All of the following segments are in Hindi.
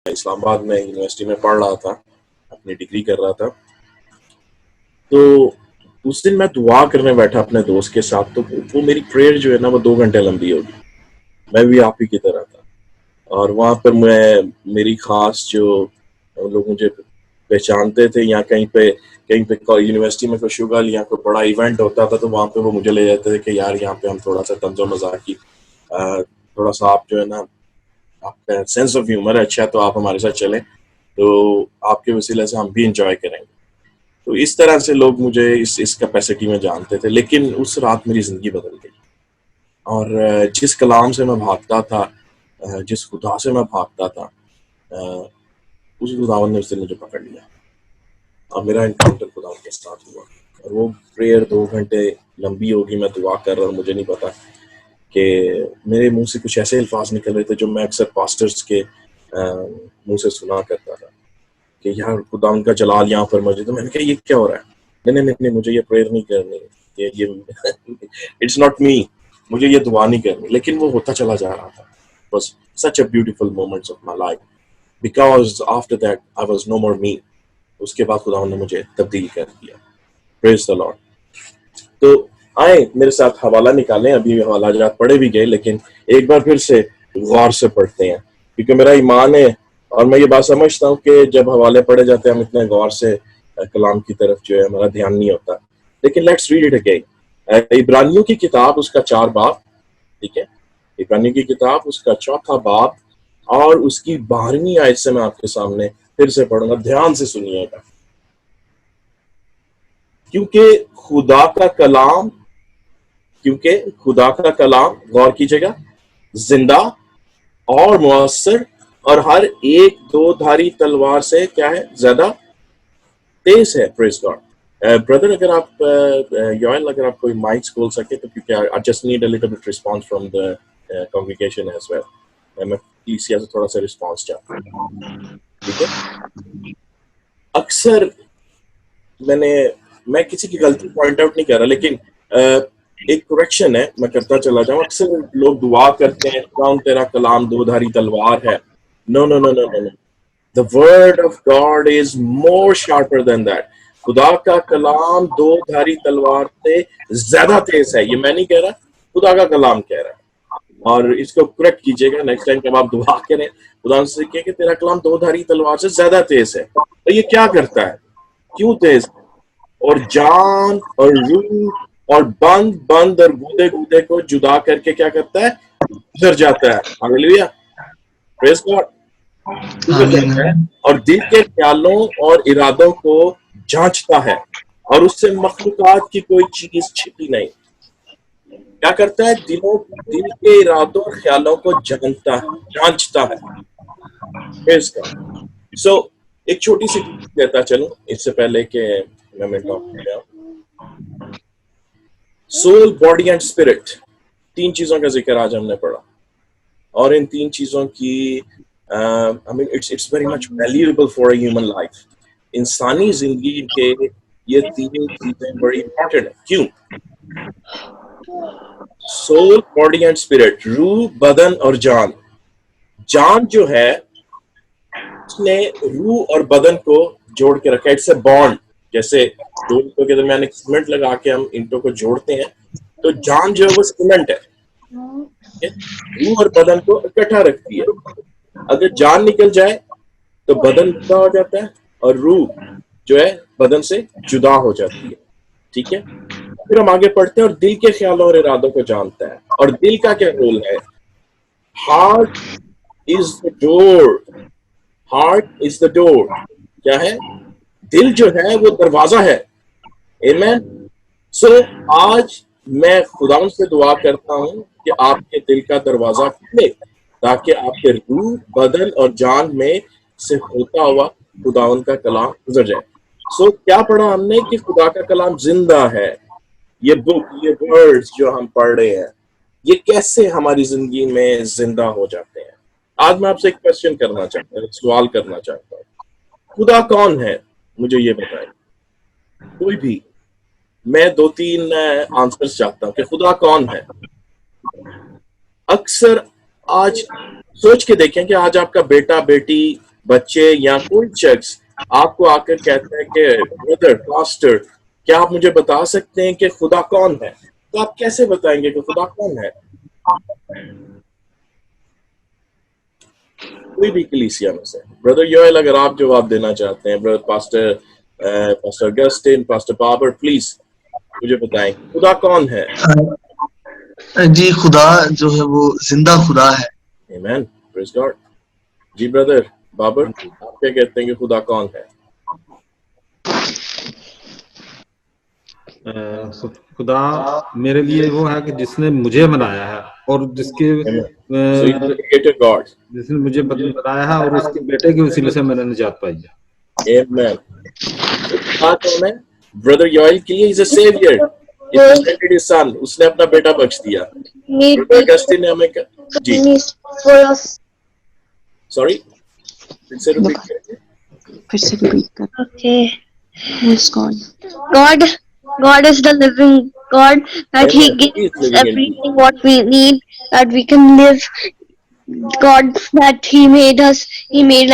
इस्लामाबाद में यूनिवर्सिटी में पढ़ रहा था, अपनी डिग्री कर रहा था। तो उस दिन मैं दुआ करने बैठा अपने दोस्त के साथ, तो वो मेरी प्रेयर जो है ना वो 2 घंटे लंबी होगी। मैं भी आप ही की तरह था और वहाँ पर मेरी खास जो लोग मुझे पहचानते थे, या कहीं पे यूनिवर्सिटी में कोई शुगल या कोई बड़ा इवेंट होता था तो वहाँ पे वो मुझे ले जाते थे कि यार यहाँ पे हम थोड़ा सा तंजो मजाक की थोड़ा सा आप जो है ना, आपका सेंस ऑफ ह्यूमर है अच्छा, तो आप हमारे साथ चलें, तो आपके वसीले से हम भी इंजॉय करेंगे। तो इस तरह से लोग मुझे इस कैपेसिटी में जानते थे। लेकिन उस रात मेरी जिंदगी बदल गई और जिस कलाम से मैं भागता था, जिस खुदा से मैं भागता था, उस खुदावन ने उस दिन मुझे पकड़ लिया और मेरा इनकाउंटर खुदा के साथ हुआ। और वो प्रेयर 2 घंटे लंबी होगी, मैं दुआ कर रहा हूँ, मुझे नहीं पता कि मेरे मुंह से कुछ ऐसे अल्फाज निकल रहे थे जो मैं अक्सर पास्टर्स के मुंह से सुना करता था कि यार खुदा उनका जलाल यहाँ पर मौजूद है। मैंने कहा ये क्या हो रहा है? नहीं, मुझे ये प्रेयर नहीं करनी, ये इट्स नॉट मी, मुझे ये दुआ नहीं करनी। लेकिन वो होता चला जा रहा था। बस such a beautiful moments of my life, because after that I was no more me. उसके बाद खुदा ने मुझे तब्दील कर दिया। Praise the lord. तो आए मेरे साथ हवाला निकालें, अभी हवाला जात पढ़े भी गए, लेकिन एक बार फिर से गौर से पढ़ते हैं, क्योंकि मेरा ईमान है और मैं ये बात समझता हूँ कि जब हवाले पढ़े जाते हैं हम इतने गौर से कलाम की तरफ जो है हमारा ध्यान नहीं होता। लेकिन लेट्स रीड इट अगेन। इब्रानियों की किताब उसका 4 बाब, ठीक है, इब्रानियों की किताब उसका 4था बाब और उसकी 12वीं आयत से मैं आपके सामने फिर से पढ़ूंगा, ध्यान से सुनिएगा। क्योंकि खुदा का कलाम, गौर कीजिएगा, जिंदा और मुअस्सर और हर एक 2 धारी तलवार से क्या है, ज्यादा तेज है। Praise God. ब्रदर अगर आप योएल अगर आप कोई माइक्स खोल सके तो, क्योंकि I just need a little bit response from the congregation as well. मैं से थोड़ा सा रिस्पांस चाहता हूं, ठीक है। अक्सर मैं किसी की गलती पॉइंट आउट नहीं कर रहा, लेकिन एक करेक्शन है, मैं करता चला जाऊं। अक्सर लोग दुआ करते हैं कौन तेरा कलाम 2 धारी तलवार है। No no no no no no, the word of God is more sharper than that. खुदा का कलाम 2 धारी तलवार से ज्यादा तेज है। ये मैं नहीं कह रहा, खुदा का कलाम कह रहा है। और इसको करेक्ट कीजिएगा नेक्स्ट टाइम जब आप दुआ करें, खुदा से कहिए कि तेरा कलाम 2 धारी तलवार से ज्यादा तेज है। तो ये क्या करता है, क्यों तेज, और जान और रूह और बंद बंद और गूदे गूदे को जुदा करके क्या करता है, गुजर जाता है। Hallelujah, praise God. गुजर जाता है और दिल के ख्यालों और इरादों को जांचता है और उससे मखलूकात की कोई चीज छिपी नहीं। क्या करता है, दिल के इरादों और ख्यालों को जांचता है। Praise God. सो एक छोटी सी कहता चलूं इससे पहले कि मैं टॉप किया। सोल, बॉडी एंड स्पिरिट, 3 चीजों का जिक्र आज हमने पढ़ा और इन 3 चीजों की I mean it's very much valuable for a human life. इंसानी जिंदगी के ये 3 चीजें बड़ी इंपॉर्टेंट है। क्यों? सोल, बॉडी एंड स्पिरिट, रूह, बदन और जान। जान जो है उसने रूह और बदन को जोड़ के रखा है। It's a bond. जैसे 2 ईंटों के दरमियान एक सीमेंट लगा के हम ईंटों को जोड़ते हैं, तो जान जो है वो सीमेंट है, रूह और बदन को इकट्ठा रखती है। अगर जान निकल जाए तो बदन जुदा हो जाता है और रूह जो है बदन से जुदा हो जाती है, ठीक है। फिर हम आगे पढ़ते हैं, और दिल के ख्यालों और इरादों को जानता है। और दिल का क्या रोल है? Heart is the door, heart is the door. क्या है? दिल जो है वो दरवाजा है। आमेन। सो आज मैं खुदा से दुआ करता हूं कि आपके दिल का दरवाजा खुले, ताकि आपके रूह, बदन और जान में से होता हुआ खुदावन का कलाम गुजर जाए। सो क्या पढ़ा हमने कि खुदा का कलाम जिंदा है। ये बुक, ये वर्ड्स जो हम पढ़ रहे हैं, ये कैसे हमारी जिंदगी में जिंदा हो जाते हैं। आज मैं आपसे एक क्वेश्चन करना चाहता हूँ, एक सवाल करना चाहता हूँ। खुदा कौन है, मुझे ये बताएं। कोई भी, मैं 2-3 आंसर्स चाहता हूं कि खुदा कौन है। अक्सर आज सोच के देखें कि आज आपका बेटा बेटी बच्चे या कोई शख्स आपको आकर कहता है कि ब्रदर पास्टर क्या आप मुझे बता सकते हैं कि खुदा कौन है, तो आप कैसे बताएंगे कि खुदा कौन है? कोई भी कलीसिया में से। ब्रदर योएल, अगर आप जवाब देना चाहते हैं, brother pastor Augustine, pastor Babar, please मुझे बताएं खुदा कौन है? जी, खुदा जो है वो जिंदा खुदा है। आमीन, प्रेज गॉड। जी ब्रदर बाबर, आप क्या कहते हैं कि खुदा कौन है? खुदा मेरे लिए वो है कि जिसने मुझे बनाया है और जिसके So he's the creator God. जिसने मुझे बनाया है और उसके बेटे की वसीले से मैंने निजात पाई है। Amen. So खुदा कौन है? ब्रदर योएल के लिए he's a savior. He presented his son. उसने अपना बेटा बख्श दिया। ब्रदर अगस्टिन ने हमें जी सॉरी फिर से रिपीट करें। Okay. Who's God? God is the living God that He gives us everything what we need, that we can live. God that He made us, He made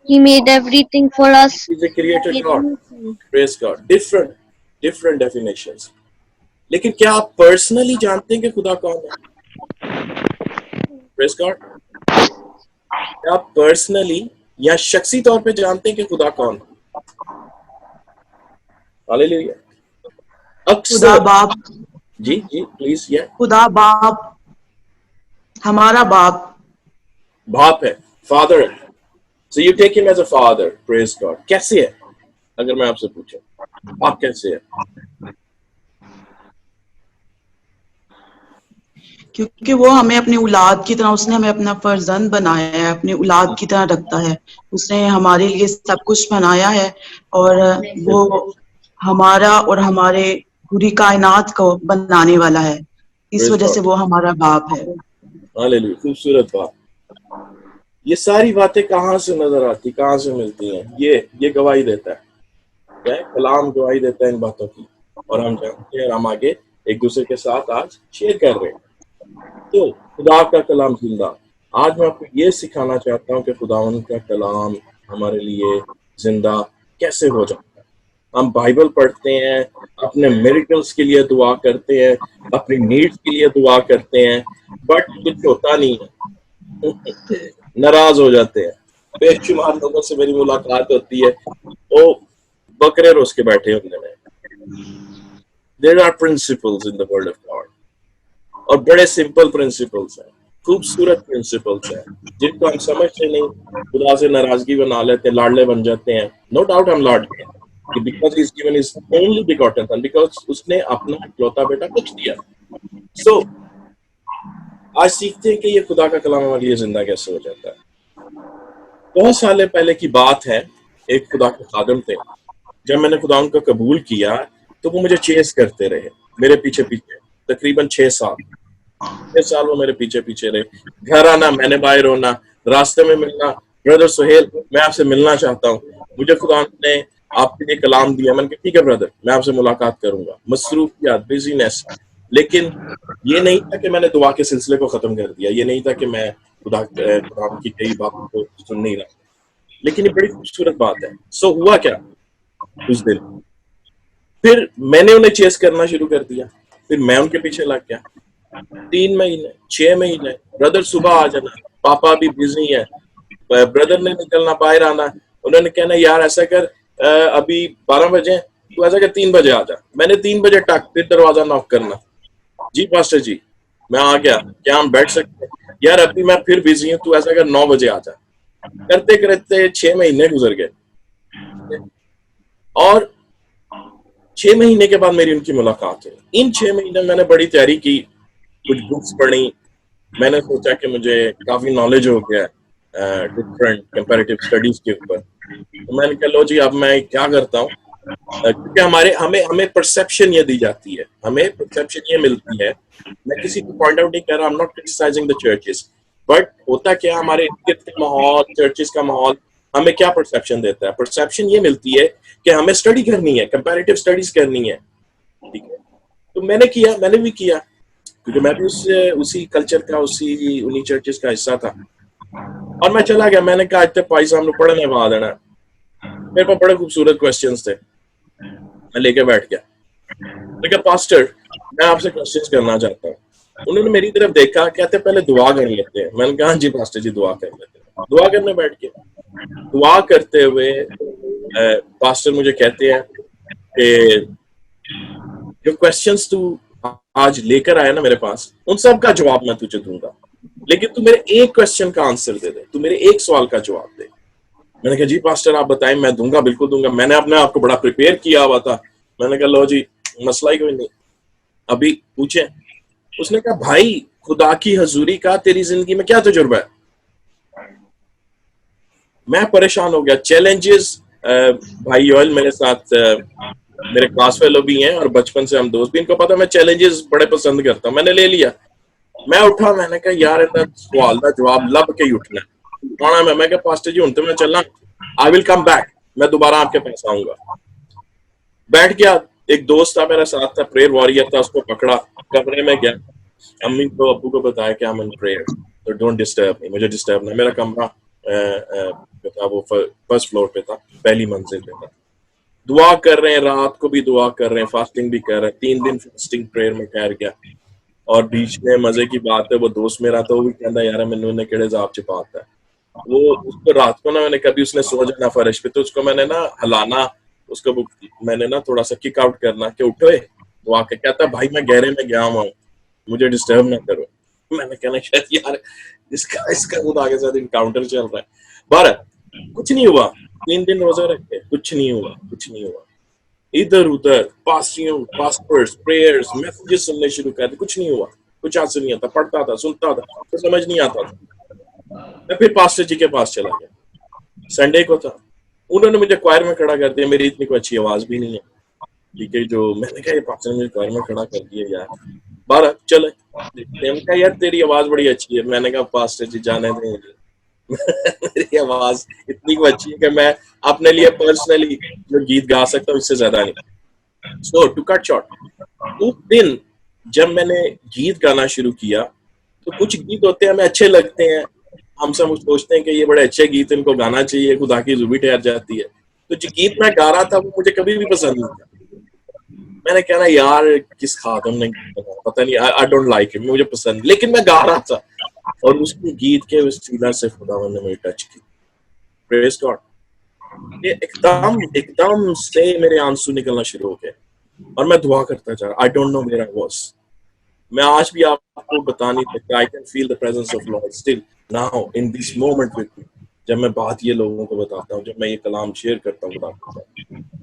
He made everything for us. He's a creator God. Praise God. Different definitions. लेकिन क्या आप पर्सनली जानते हैं कि खुदा कौन है? Praise God. क्या आप पर्सनली या शख्सी तौर पे जानते हैं कि खुदा कौन है? हालेलुया। खुदा बाप। जी प्लीज। या खुदा बाप, हमारा बाप है, फादर है। So you take him as a father. Praise God. कैसे है? अगर मैं आपसे पूछूं आप कैसे है? क्योंकि वो हमें अपनी औलाद की तरह, उसने हमें अपना फर्जंद बनाया है, अपनी औलाद की तरह रखता है। उसने हमारे लिए सब कुछ बनाया है और वो हमारा और हमारे पूरी कायनात को बनाने वाला है। इस वजह से वो हमारा बाप है। हालेलुया, खूबसूरत बात। ये सारी बातें कहाँ से नजर आती, कहाँ से मिलती हैं? ये गवाही देता है, क्या है? कलाम गवाही देता है इन बातों की, और हम जानते हैं, हम आगे एक दूसरे के साथ आज शेयर कर रहे हैं। तो खुदा का कलाम जिंदा। आज मैं आपको ये सिखाना चाहता हूँ कि खुदावन का कलाम हमारे लिए जिंदा कैसे हो जाता है। हम बाइबल पढ़ते हैं, अपने मिरेकल्स के लिए दुआ करते हैं, अपनी नीड्स के लिए दुआ करते हैं, बट कुछ होता नहीं है, नाराज हो जाते हैं। बेशुमार लोगों से मेरी मुलाकात होती है, वो बकरे रोज के बैठे होंगे में। There are principles in the word of God, और बड़े सिंपल प्रिंसिपल्स हैं, खूबसूरत प्रिंसिपल्स हैं, जिनको हम समझते नहीं, खुदा से नाराजगी बना लेते हैं, लाडले बन जाते हैं। नो डाउट हम लाडले हैं, because he is given his only begotten son, because उसने अपना इकलौता बेटा बख्श दिया। सो आज सीखते हैं कि ये खुदा का कलाम हमारे लिए जिंदा कैसे हो जाता है। बहुत साल पहले की बात है, एक खुदा के खादम थे। जब मैंने खुदा उनको कबूल किया तो वो मुझे चेस करते रहे, मेरे पीछे पीछे तकरीबन 6 साल वो मेरे पीछे पीछे रहे। घर आना, मैंने बाहर होना, रास्ते में मिलना, ब्रदर सुहेल मैं आपसे मिलना चाहता हूँ, मुझे खुदा ने आपके लिए कलाम दिया। मैंने कहा ठीक है ब्रदर, मैं आपसे मुलाकात करूंगा। मसरूफियत, बिजीनेस, लेकिन ये नहीं था कि मैंने दुआ के सिलसिले को खत्म कर दिया, ये नहीं था कि मैं खुदा की कई बातों को सुन नहीं रहा। लेकिन ये बड़ी खूबसूरत बात है। सो हुआ क्या उस दिन, फिर मैंने उन्हें चेस करना शुरू कर दिया, फिर मैं उनके पीछे लग गया। 3 महीने, 6 महीने, ब्रदर सुबह आ जाना, पापा अभी बिजी है, ब्रदर ने निकलना, बाहर आना, उन्होंने कहना यार ऐसा कर, अभी 12 बजे, तू ऐसा कर 3 बजे आ जा। मैंने 3 बजे टक, फिर दरवाजा नॉक करना, जी पास्टर जी मैं आ गया, क्या हम बैठ सकते हैं? यार अभी मैं फिर बिजी हूँ, तू ऐसा कर 9 बजे आ जा। करते करते 6 महीने गुजर गए, और 6 महीने के बाद मेरी उनकी मुलाकात हुई। इन 6 महीने में मैंने बड़ी तैयारी की, कुछ बुक्स पढ़ी, मैंने सोचा कि मुझे काफी नॉलेज हो गया डिफरेंट कंपैरेटिव स्टडीज के ऊपर। तो मैंने कहा लो जी अब मैं क्या करता हूँ, क्योंकि हमें परसेप्शन ये दी जाती है, हमें परसेप्शन ये मिलती है। मैं किसी को पॉइंट आउट नहीं कर रहा, I am not criticising the churches, but होता क्या हमारे इर्द का माहौल, चर्चेस का माहौल हमें क्या परसेप्शन देता है? परसेप्शन ये मिलती है कि हमें स्टडी करनी है, कंपैरेटिव स्टडीज करनी है, ठीक है। तो मैंने भी किया, क्योंकि मैं भी उसी कल्चर का, उन्हीं चर्चेस का हिस्सा था। और मैं चला गया। मैंने कहा इतने भाई साहब पढ़ने वहां देना। मेरे पास बड़े खूबसूरत क्वेश्चंस थे, मैं लेके बैठ गया। मैं कहा पास्टर मैं आपसे क्वेश्चंस करना चाहता हूँ। उन्होंने मेरी तरफ देखा, कहते पहले दुआ कर लेते हैं। मैंने कहा जी पास्टर जी दुआ कर लेते हैं। दुआ करने बैठ के दुआ करते हुए पास्टर मुझे कहते हैं कि जो क्वेश्चंस तू आज लेकर आया ना मेरे पास, उन सब का जवाब मैं तुझे दूंगा, लेकिन तू मेरे एक क्वेश्चन का आंसर दे दे, तू मेरे एक सवाल का जवाब दे। मैंने कहा जी पास्टर आप बताएं। मैं दूंगा, बिल्कुल दूंगा। मैंने अपने आप को बड़ा प्रिपेयर किया हुआ था। मैंने कहा लो जी मसला ही कोई नहीं, अभी पूछे। उसने कहा भाई खुदा की हजूरी का तेरी जिंदगी में क्या तजुर्बा है? मैं परेशान हो गया। चैलेंजेस, भाई योएल मेरे साथ मेरे क्लास फेलो भी हैं और बचपन से हम दोस्त भी, इनको पता मैं चैलेंजेस बड़े पसंद करता हूँ। मैंने ले लिया। मैं उठा, मैंने कहा यार इतना सवाल का जवाब लब के ही उठना है। मैं कहा पास्टर जी हूं तो मैं चलना, आई विल कम बैक, मैं दोबारा आपके पास आऊंगा। बैठ गया। एक दोस्त था मेरा साथ था, प्रेयर वॉरियर था, उसको पकड़ा, कमरे में गया, अम्मी को अब्बू को बताया कि आई एम इन प्रेयर, तो डोंट डिस्टर्ब मी, मुझे डिस्टर्ब ना। मेरा कमरा जो था वो फर्स्ट फ्लोर पे था, पहली मंजिल पे था। दुआ कर रहे हैं, रात को भी दुआ कर रहे हैं, फास्टिंग भी कर रहे हैं। 3 दिन फास्टिंग प्रेयर में ठहर गया। और बीच में मजे की बात है, वो दोस्त मेरा था, वो भी कहता यार मैंने ने केड़े जाप छिपाता है। वो उसको रात को ना, मैंने कभी उसने सो जाना फर्श पे, तो उसको मैंने ना हलाना, उसको मैंने ना थोड़ा सा किक आउट करना कि उठो। तो आके कहता भाई मैं गहरे में गया हुआ हूँ, मुझे डिस्टर्ब ना करो। मैंने कहना शायद यार इसका इसका खुदा के साथ इनकाउंटर चल रहा है। बारह कुछ नहीं हुआ। 3 दिन रोजा रखे, कुछ नहीं हुआ, कुछ नहीं हुआ। इधर उधर पास्पर्स प्रेयर्स मैसेजेस सुनने शुरू कर दिए, कुछ नहीं हुआ, कुछ हाथ से नहीं आता। पढ़ता था, सुनता था, तो समझ नहीं आता था। मैं फिर पास्टर जी के पास चला गया। संडे को था, उन्होंने मुझे क्वायर में खड़ा कर दिया। मेरी इतनी कोई अच्छी आवाज भी नहीं है, ठीक है, जो मैंने कहा ये पास्टर ने मुझे क्वायर में खड़ा कर दिया यार। 12 चले देखते हैं। कहा यार तेरी आवाज बड़ी अच्छी है। मैंने कहा पास्टर जी जाने दें मेरी आवाज इतनी अच्छी है कि मैं अपने लिए पर्सनली जो गीत गा सकता हूँ इससे ज्यादा नहीं। सो टू कट शॉर्ट, उस दिन जब मैंने गीत गाना शुरू किया, तो कुछ गीत होते हैं हमें अच्छे लगते हैं, हम सब सोचते हैं कि ये बड़े अच्छे गीत, इनको गाना चाहिए, खुदा की जुबी ठहर जाती है। तो जो गीत मैं गा रहा था वो मुझे कभी भी पसंद नहीं था। मैंने कहना यार किस खातम ने पता नहीं, आई डोंट लाइक इट, मुझे पसंद, लेकिन मैं गा रहा था। और उसके गीत के वसीला से खुदा ने मुझे टच की। Praise God. ये एकदम से मेरे आंसू निकलना शुरू हो गए और मैं दुआ करता जा रहा। I don't know where I was. मैं आज भी आपको बता नहीं सकता। I can feel the presence of Lord still now in this moment with me. जब मैं बात ये लोगों को बताता हूँ, जब मैं ये कलाम शेयर करता हूँ खुदा के साथ।